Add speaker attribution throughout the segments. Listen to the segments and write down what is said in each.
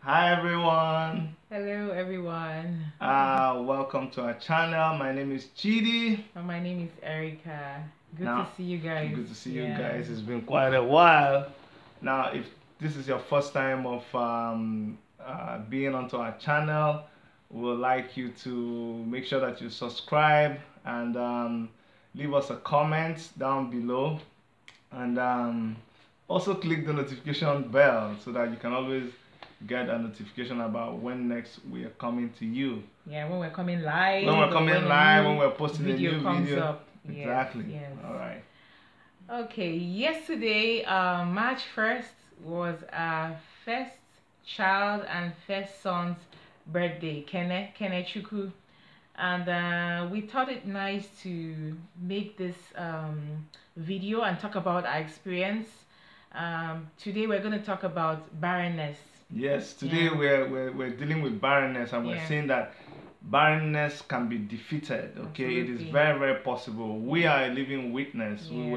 Speaker 1: Hi everyone.
Speaker 2: Hello everyone.
Speaker 1: Welcome to our channel. My name is Chidi.
Speaker 2: And my name is Erica. Good to
Speaker 1: Now,
Speaker 2: see you guys.
Speaker 1: good to see you
Speaker 2: Yeah.
Speaker 1: guys. It's been quite a while. Now, if this is your first time of being onto our channel, we would like you to make sure that you subscribe and leave us a comment down below, and also click the notification bell so that you can always get a notification about when next we are coming to you.
Speaker 2: Yeah, when we're coming live.
Speaker 1: When we're coming live, when we're posting a
Speaker 2: video
Speaker 1: new
Speaker 2: comes
Speaker 1: video.
Speaker 2: up.
Speaker 1: Exactly.
Speaker 2: Yes.
Speaker 1: All right.
Speaker 2: Okay, yesterday, March 1st, was our first child and first son's birthday, Kene Chukwu. And we thought it nice to make this video and talk about our experience. Today we're going to talk about barrenness.
Speaker 1: Yes, today we're dealing with barrenness, and we're saying that barrenness can be defeated. Okay,
Speaker 2: Absolutely.
Speaker 1: It is very, very possible. We are a living witness. We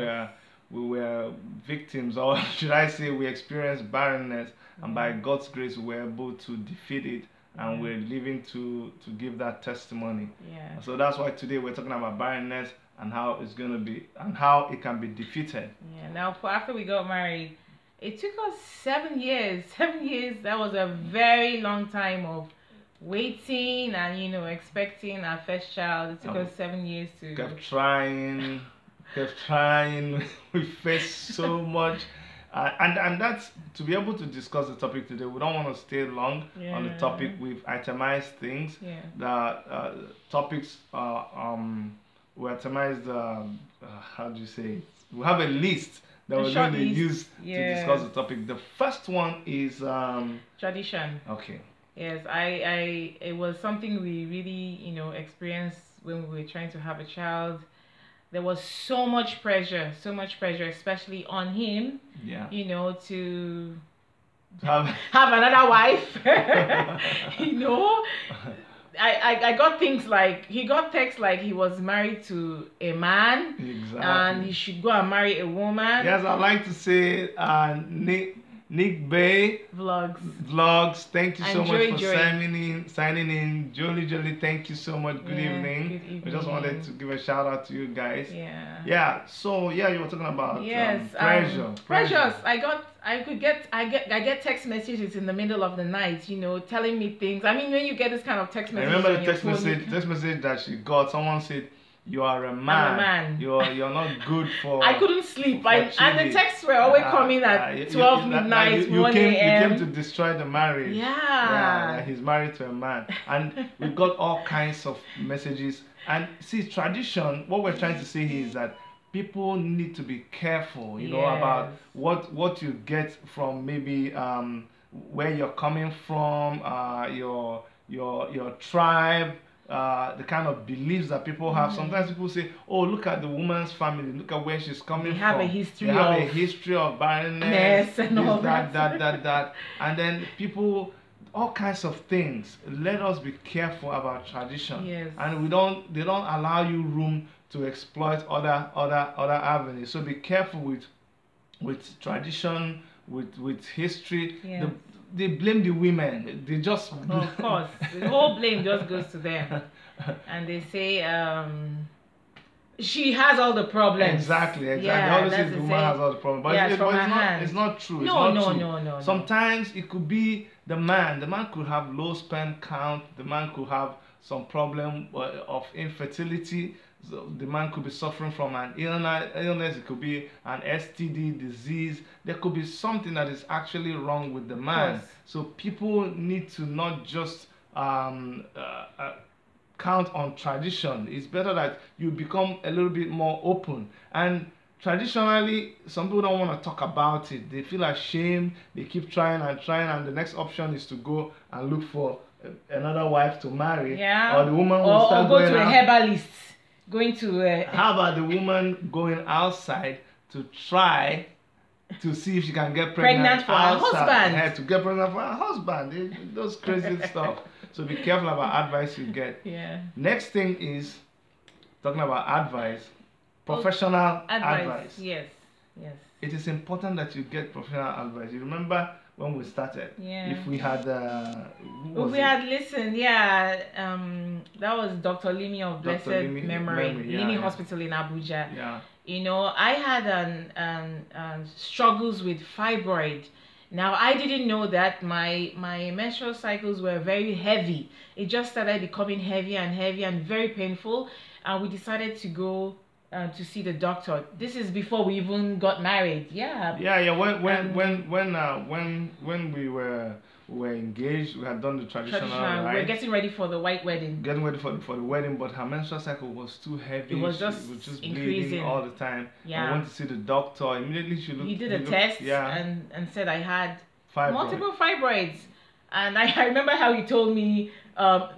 Speaker 1: were victims, or should I say, we experienced barrenness, and by God's grace, we were able to defeat it, and we're living to give that testimony.
Speaker 2: Yeah.
Speaker 1: So that's why today we're talking about barrenness and how it's going to be and how it can be defeated.
Speaker 2: Yeah. Now, after we got married, it took us 7 years. 7 years. That was a very long time of waiting and expecting our first child. It took us 7 years to.
Speaker 1: Kept trying. We faced so much. And that's to be able to discuss the topic today. We don't want to stay long on the topic. We've itemized things.
Speaker 2: Yeah.
Speaker 1: The topics we itemized. How do you say it? We have a list that we're going to use to discuss the topic. The first one is
Speaker 2: tradition.
Speaker 1: Okay.
Speaker 2: Yes, it was something we really experienced when we were trying to have a child. There was so much pressure, especially on him.
Speaker 1: Yeah.
Speaker 2: To have another wife. I got things like, he got texts like he was married to a man.
Speaker 1: Exactly.
Speaker 2: And he should go and marry a woman.
Speaker 1: Yes, I'd like to say Nick Bay Vlogs. Thank you so much for signing in. Jolie, thank you so much. Good evening.
Speaker 2: Good evening.
Speaker 1: We just wanted to give a shout out to you guys.
Speaker 2: Yeah.
Speaker 1: Yeah. So you were talking about pressure.
Speaker 2: Pressures. I get text messages in the middle of the night, telling me things. I mean, when you get this kind of text message,
Speaker 1: I remember the text message that she got. Someone said, "You are a man.
Speaker 2: I'm a man.
Speaker 1: You're not good for."
Speaker 2: I couldn't sleep. And the texts were always coming at 12 midnight, 1 a.m.
Speaker 1: You came to destroy the marriage.
Speaker 2: Yeah.
Speaker 1: He's married to a man, and we got all kinds of messages. And see, tradition. What we're trying to say here is that people need to be careful, about what you get from maybe where you're coming from, your tribe. The kind of beliefs that people have. Sometimes people say, "Oh, look at the woman's family. Look at where she's coming from.
Speaker 2: They have a
Speaker 1: history of barrenness,
Speaker 2: and all
Speaker 1: that." And then people, all kinds of things. Let us be careful about tradition.
Speaker 2: Yes.
Speaker 1: And they don't allow you room to exploit other avenues. So be careful with tradition, with history.
Speaker 2: Yes.
Speaker 1: They blame the women. They just
Speaker 2: of course, the whole blame just goes to them, and they say she has all the problems.
Speaker 1: Exactly.
Speaker 2: Yeah,
Speaker 1: they always say the woman has all the problems, but it's not true.
Speaker 2: No.
Speaker 1: Sometimes it could be the man. The man could have low sperm count. The man could have some problem of infertility. So the man could be suffering from an illness. It could be an STD disease. There could be something that is actually wrong with the man. So people need to not just count on tradition. It's better that you become a little bit more open. And traditionally, some people don't want to talk about it. They feel ashamed. They keep trying, and the next option is to go and look for another wife to marry.
Speaker 2: Yeah.
Speaker 1: Or the woman will start
Speaker 2: go to a herbalist. How
Speaker 1: about the woman going outside to try to see if she can get pregnant
Speaker 2: for her husband?
Speaker 1: To get pregnant for her husband. Those crazy stuff. So be careful about advice you get.
Speaker 2: Yeah.
Speaker 1: Next thing is talking about advice. Professional advice.
Speaker 2: Yes.
Speaker 1: It is important that you get professional advice. You remember when we started.
Speaker 2: Yeah.
Speaker 1: If we had,
Speaker 2: if we had listened, that was Dr. Limi of Blessed Memory, Limi Hospital in Abuja.
Speaker 1: Yeah.
Speaker 2: You know, I had struggles with fibroid. Now, I didn't know that my menstrual cycles were very heavy. It just started becoming heavy and very painful, and we decided to go to see the doctor. This is before we even got married. Yeah.
Speaker 1: When we were engaged, we had done the traditional right?
Speaker 2: We were getting ready for the white wedding.
Speaker 1: Getting ready for the wedding, but her menstrual cycle was too heavy.
Speaker 2: It was just
Speaker 1: bleeding
Speaker 2: increasing
Speaker 1: all the time.
Speaker 2: Yeah.
Speaker 1: I went to see the doctor. Immediately she looked.
Speaker 2: He did a test and said I had multiple fibroids. And I remember how he told me,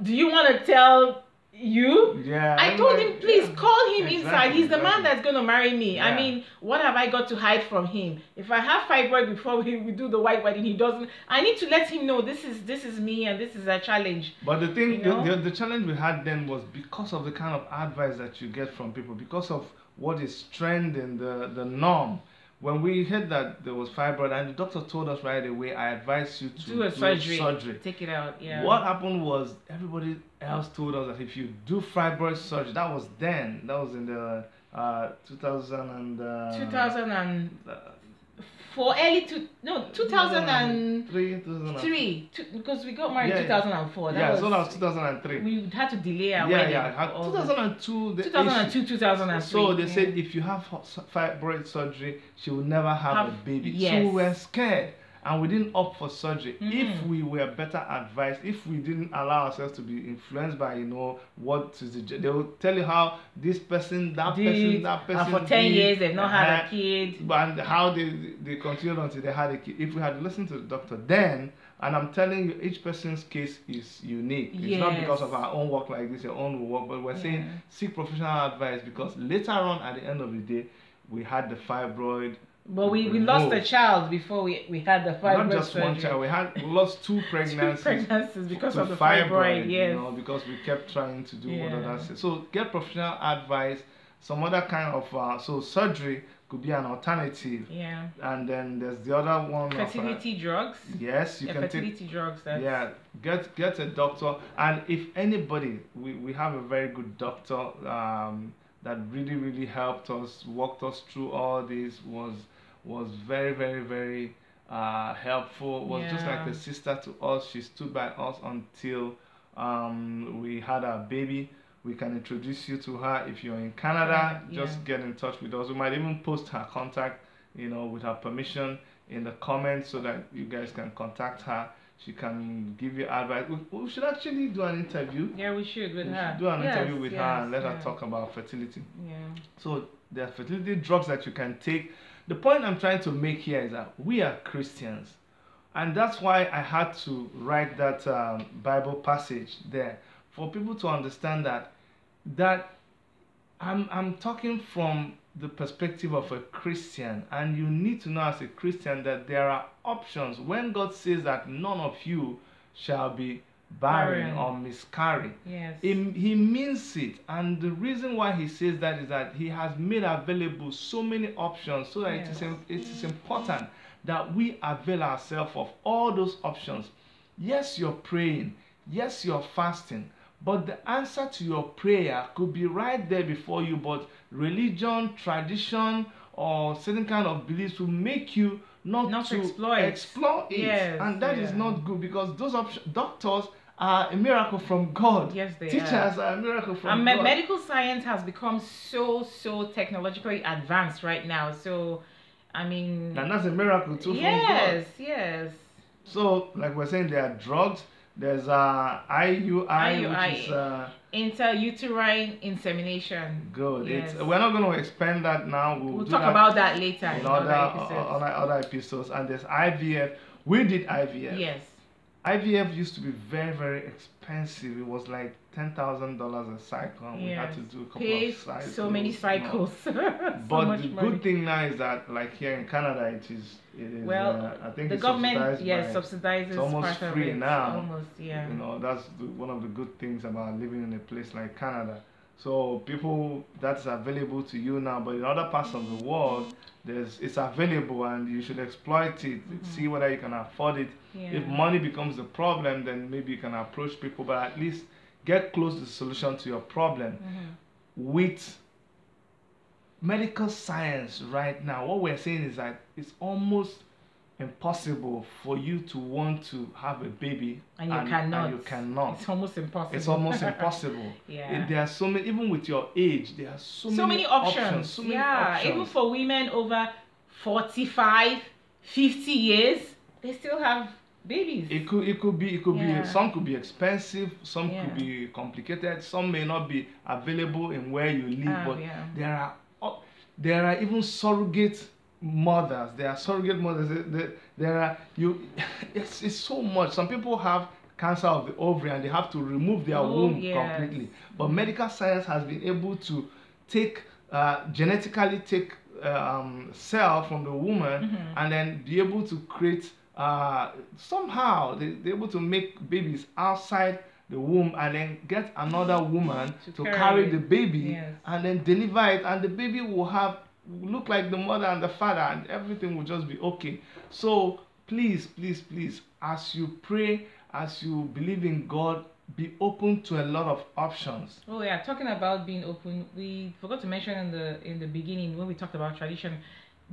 Speaker 2: do you want to tell you?
Speaker 1: Yeah.
Speaker 2: I told him, please call him inside. He's the man that's going to marry me. Yeah. I mean, what have I got to hide from him? If I have fibroid before we do the white wedding, he doesn't. I need to let him know this is me and this is a challenge.
Speaker 1: But the thing, the challenge we had then was because of the kind of advice that you get from people, because of what is trending, the norm. When we heard that there was fibroid and the doctor told us right away, I advise you to
Speaker 2: do a surgery. Take it out. Yeah.
Speaker 1: What happened was everybody else told us that if you do fibroid surgery, that was in the
Speaker 2: 2003 because we got married in 2004.
Speaker 1: So that was 2003.
Speaker 2: We had to delay our wedding. 2002, 2003.
Speaker 1: So they said if you have fibroid surgery, she will never have a baby. Yes. So we were scared and we didn't opt for surgery. If we were better advised, if we didn't allow ourselves to be influenced by what is they will tell you how this person, that person,
Speaker 2: and for 10 years they've not had a kid,
Speaker 1: and how they continued until they had a kid. If we had listened to the doctor then, and I'm telling you, each person's case is unique. It's not because of our own work like this, your own will work, but we're saying seek professional advice, because later on at the end of the day, we had the fibroid.
Speaker 2: But we lost a child before we had the fibroid.
Speaker 1: Not just
Speaker 2: surgery.
Speaker 1: one child. We lost two pregnancies.
Speaker 2: Because of the fibroid. Yes.
Speaker 1: Because we kept trying to do what others say. So get professional advice. Some other kind of so surgery could be an alternative.
Speaker 2: Yeah.
Speaker 1: And then there's the other one.
Speaker 2: Fertility drugs.
Speaker 1: Yes, you can
Speaker 2: fertility
Speaker 1: take.
Speaker 2: Drugs.
Speaker 1: Get a doctor, and if anybody, we have a very good doctor that really helped us, walked us through all this, was very, very, very helpful. Was just like a sister to us. She stood by us until we had our baby. We can introduce you to her. If you're in Canada, just get in touch with us. We might even post her contact, with her permission in the comments so that you guys can contact her. She can give you advice. We should actually do an interview.
Speaker 2: Yeah, we should with her.
Speaker 1: Should do an interview with her and let her talk about fertility.
Speaker 2: Yeah. So
Speaker 1: there are fertility drugs that you can take. The point I'm trying to make here is that we are Christians, and that's why I had to write that Bible passage there for people to understand that I'm talking from the perspective of a Christian, and you need to know as a Christian that there are options. When God says that none of you shall be barren or miscarry, he means it, and the reason why he says that is that he has made available so many options, so that it is important that we avail ourselves of all those options. Yes, you're praying, yes, you're fasting, but the answer to your prayer could be right there before you, but religion, tradition, or certain kind of beliefs will make you not to explore it. And that is not good, because those doctors are a miracle from God.
Speaker 2: Yes, they
Speaker 1: Teachers are a miracle from God.
Speaker 2: Medical science has become so technologically advanced right now. So, I mean...
Speaker 1: And that's a miracle too from God.
Speaker 2: Yes.
Speaker 1: So, like we're saying, there are drugs. There's IUI, which is
Speaker 2: intrauterine insemination.
Speaker 1: Good. Yes. We're not going to expand that now.
Speaker 2: We'll talk about that later
Speaker 1: in other episodes. And there's IVF. We did IVF.
Speaker 2: Yes.
Speaker 1: IVF used to be very, very expensive. It was like $10,000 a cycle, and we had to do a couple of cycles.
Speaker 2: So many cycles.
Speaker 1: But the good thing now is that, like here in Canada, it is. I think
Speaker 2: the government subsidizes.
Speaker 1: It's almost free now.
Speaker 2: Almost,
Speaker 1: that's one of the good things about living in a place like Canada. So people, that's available to you now, but in other parts of the world, it's available and you should exploit it. See whether you can afford it. If money becomes the problem, then maybe you can approach people, but at least get close to the solution to your problem. With medical science right now, what we're saying is that it's almost impossible for you to want to have a baby
Speaker 2: and you
Speaker 1: cannot.
Speaker 2: It's almost impossible.
Speaker 1: It's almost impossible. There are so many, even with your age, there are so many options. So many options.
Speaker 2: Even for women over 45, 50 years, they still have babies.
Speaker 1: It could be some could be expensive, some could be complicated, some may not be available in where you live, but there are even surrogate mothers. There are surrogate mothers. There are it's so much. Some people have cancer of the ovary and they have to remove their womb completely. But medical science has been able to take genetically take cell from the woman and then be able to create somehow they're able to make babies outside the womb and then get another woman to carry the baby and then deliver it, and the baby will look like the mother and the father, and everything will just be okay. So please, as you pray, as you believe in God, be open to a lot of options.
Speaker 2: Oh yeah, talking about being open, we forgot to mention in the beginning when we talked about tradition,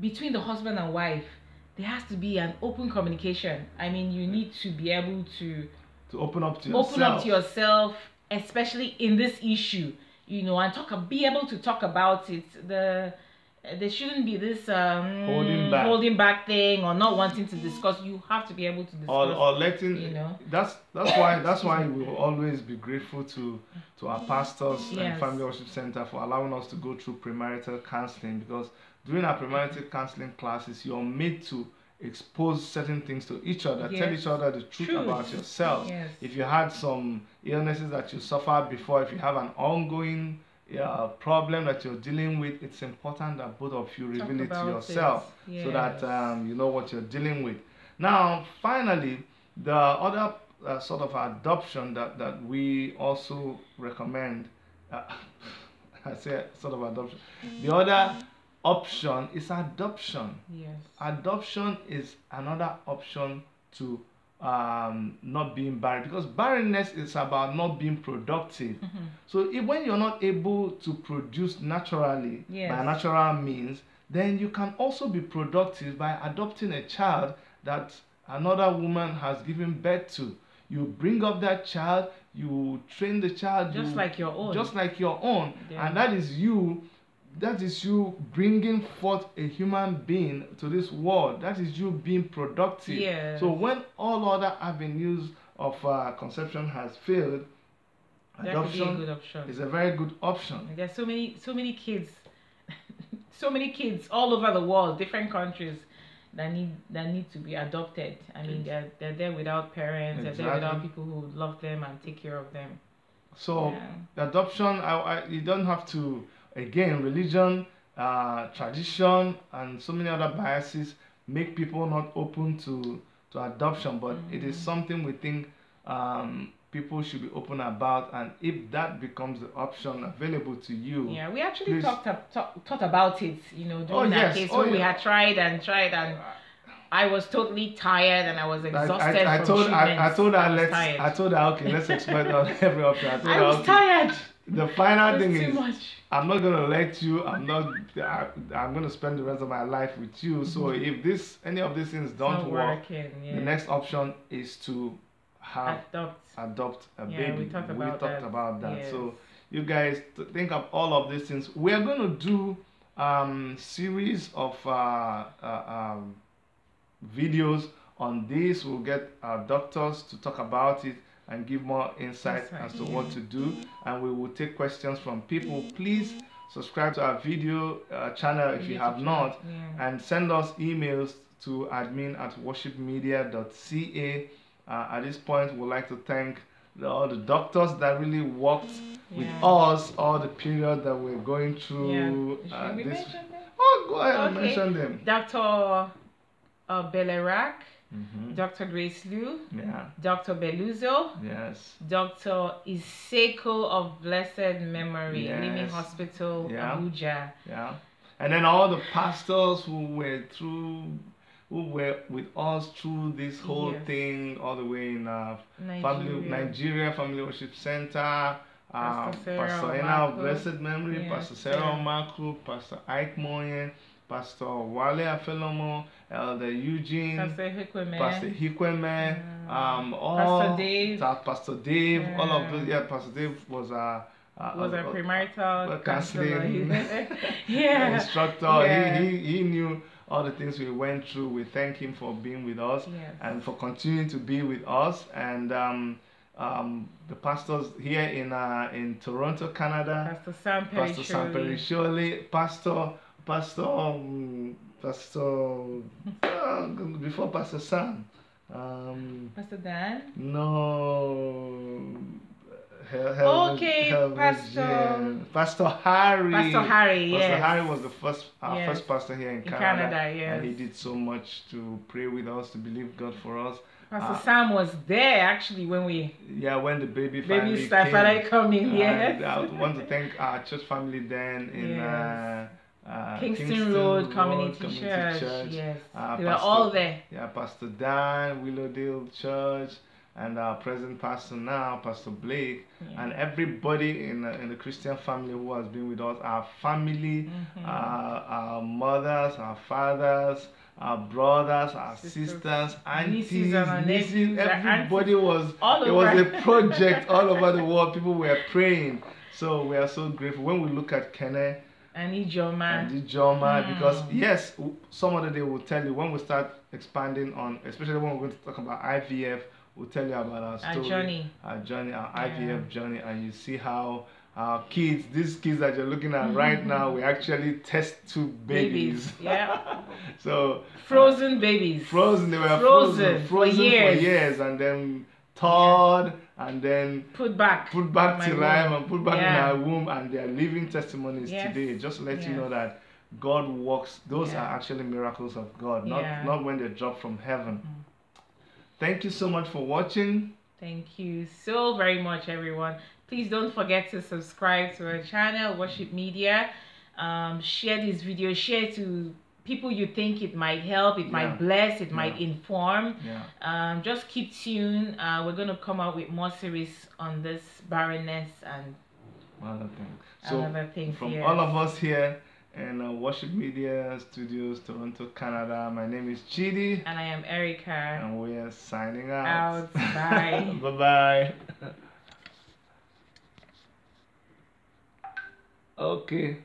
Speaker 2: between the husband and wife, there has to be an open communication. I mean, you need to be able to
Speaker 1: open up to
Speaker 2: yourself, especially in this issue, and be able to talk about it. There shouldn't be this holding back thing or not wanting to discuss. You have to be able to discuss.
Speaker 1: Or letting that's why we will always be grateful to our pastors and Family Worship Center for allowing us to go through premarital counseling, because during our premarital counseling classes, you're made to expose certain things to each other, tell each other the truth about yourself. If you had some illnesses that you suffered before, if you have an ongoing problem that you're dealing with, it's important that both of you reveal it to yourself so that you know what you're dealing with. Now, finally, the other sort of adoption that we also recommend, I say sort of adoption, the other option is adoption. Adoption is another option to not being barren, because barrenness is about not being productive. So when you're not able to produce naturally by natural means, then you can also be productive by adopting a child that another woman has given birth to. You bring up that child, you train the child
Speaker 2: just like your own,
Speaker 1: and that is you bringing forth a human being to this world. That is you being productive. So when all other avenues of conception has failed, adoption is a very good option.
Speaker 2: And there's so many kids so many kids all over the world, different countries, that need to be adopted. I mean, they're there without parents. They're there without people who love them and take care of them.
Speaker 1: So adoption, you don't have to. Again, religion, tradition, and so many other biases make people not open to adoption, but it is something we think people should be open about, and if that becomes the option available to you.
Speaker 2: We actually thought about it, during that case when we had tried, and I was totally tired and I was exhausted
Speaker 1: I told her, okay, let's explore every option.
Speaker 2: I was tired.
Speaker 1: The final thing is,
Speaker 2: much.
Speaker 1: I'm not gonna let you. I'm gonna spend the rest of my life with you. So if any of these things don't work, the next option is to adopt a baby.
Speaker 2: We talked about that.
Speaker 1: Yes. So you guys think of all of these things. We are gonna do series of videos on this. We'll get our doctors to talk about it and give more insight as to what to do, and we will take questions from people. Please subscribe to our video channel if you have not, and send us emails to admin@worshipmedia.ca. At this point, we'd like to thank all the doctors that really worked with us all the period that we're going through.
Speaker 2: Should we mention them?
Speaker 1: Oh, go ahead and mention them.
Speaker 2: Dr. Barrenness, Dr. Grace Liu,
Speaker 1: Yeah.
Speaker 2: Dr. Beluzo,
Speaker 1: Yes.
Speaker 2: Dr. Iseko of blessed memory,
Speaker 1: Yes.
Speaker 2: Living Hospital,
Speaker 1: Yeah.
Speaker 2: Abuja.
Speaker 1: Yeah. And then all the pastors who were with us through this whole
Speaker 2: Yes.
Speaker 1: thing, all the way in
Speaker 2: Nigeria.
Speaker 1: Nigeria Family Worship Center,
Speaker 2: Pastor
Speaker 1: Ena of blessed memory,
Speaker 2: Yes,
Speaker 1: Pastor Sarah Omaku, Pastor Ike Moyen, Pastor Wale Afelomo, Elder Eugene,
Speaker 2: Pastor Hikweme,
Speaker 1: all
Speaker 2: Pastor Dave,
Speaker 1: all of those. Yeah, Pastor Dave was
Speaker 2: a premarital
Speaker 1: counseling instructor.
Speaker 2: Yeah.
Speaker 1: He knew all the things we went through. We thank him for being with us and for continuing to be with us. And the pastors here in Toronto, Canada, Pastor Sam Perishole, before Pastor Sam.
Speaker 2: Pastor Dan?
Speaker 1: No.
Speaker 2: Pastor
Speaker 1: Harry.
Speaker 2: Pastor Harry, yes.
Speaker 1: Pastor Harry was the first pastor here in Canada.
Speaker 2: Yes.
Speaker 1: And he did so much to pray with us, to believe God for us.
Speaker 2: Pastor Sam was there actually when
Speaker 1: the baby finally
Speaker 2: started coming. Yes.
Speaker 1: I want to thank our church family then in
Speaker 2: Kingston Road Community Church. Yes. They were all there.
Speaker 1: Yeah, Pastor Dan, Willowdale Church, and our present pastor now, Pastor Blake, and everybody in the Christian family who has been with us, our family, our mothers, our fathers, our brothers, our sisters, aunties, nieces, everybody was, it was a project all over the world. People were praying. So we are so grateful. When we look at Kenneth
Speaker 2: and Ijoma,
Speaker 1: because yes, some other day we'll tell you when we start expanding on, especially when we're going to talk about IVF, we'll tell you about our story, our IVF journey, and you see how our kids, these kids that you're looking at right now, we actually test tube babies.
Speaker 2: Yeah.
Speaker 1: So
Speaker 2: frozen babies.
Speaker 1: They were frozen for years, and then thawed, and then put back to life and put back in our womb, and they are living testimonies today. Just to let you know that God works. Those are actually miracles of God, not when they drop from heaven. Thank you so much for watching.
Speaker 2: Thank you so very much, everyone. Please don't forget to subscribe to our channel, Worship Media. Share this video, share to people you think it might help, it might bless, it might inform. Just keep tuned. We're going to come out with more series on this barrenness and
Speaker 1: other things. From all of us here in Worship Media Studios, Toronto, Canada, my name is Chidi.
Speaker 2: And I am Erica.
Speaker 1: And we are signing out.
Speaker 2: Bye.
Speaker 1: Bye-bye. Okay.